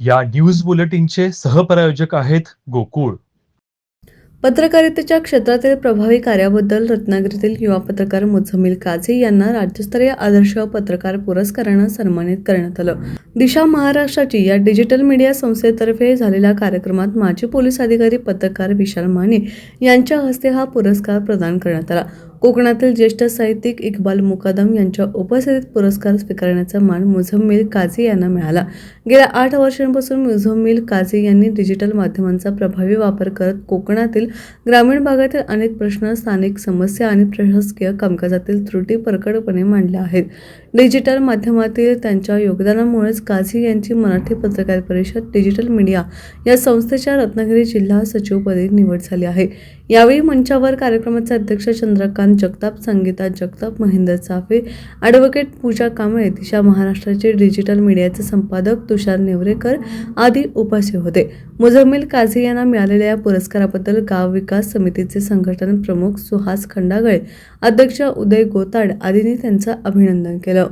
या न्यूज बुलेटिनचे सहप्रायोजक आहेत गोकुळ. पत्रकारितेच्या क्षेत्रातील प्रभावी कार्याबद्दल रत्नागिरीतील युवा पत्रकार मुझम्मिल काझी यांना राज्यस्तरीय आदर्श पत्रकार पुरस्कारानं सन्मानित करण्यात आलं. दिशा महाराष्ट्राची या डिजिटल मीडिया संस्थेतर्फे झालेल्या कार्यक्रमात माजी पोलीस अधिकारी पत्रकार विशाल माने यांच्या हस्ते हा पुरस्कार प्रदान करण्यात आला. कोकणातील ज्येष्ठ साहित्यिक इक्बाल मुकादम यांच्या उपस्थितीत पुरस्कार स्वीकारण्याचा मान मुझम्मिल काझी यांना मिळाला. गेल्या 8 वर्षांपासून मुझम्मिल काझी यांनी डिजिटल माध्यमांचा प्रभावी वापर करत कोकणातील ग्रामीण भागातील अनेक प्रश्न, स्थानिक समस्या आणि प्रशासकीय कामकाजातील त्रुटी प्रकटपणे मांडल्या आहेत. डिजिटल माध्यमातील त्यांच्या योगदानामुळेच काझी यांची मराठी पत्रकार परिषद डिजिटल मीडिया या संस्थेच्या रत्नागिरी जिल्हा सचिवपदी निवड झाली आहे. यावेळी मंचावर कार्यक्रमाचे अध्यक्ष चंद्रकांत जगताप, संगीता जगताप, महेंद्र चाफे, ॲडव्होकेट पूजा कांबळे, दिशा महाराष्ट्राचे डिजिटल मीडियाचे संपादक तुषार नेवरेकर आदी उपस्थित होते. मुझम्मिल काझी यांना मिळालेल्या या पुरस्काराबद्दल गाव विकास समितीचे संघटन प्रमुख सुहास खंडागळे, अध्यक्ष उदय गोताड आदींनी त्यांचं अभिनंदन केलं.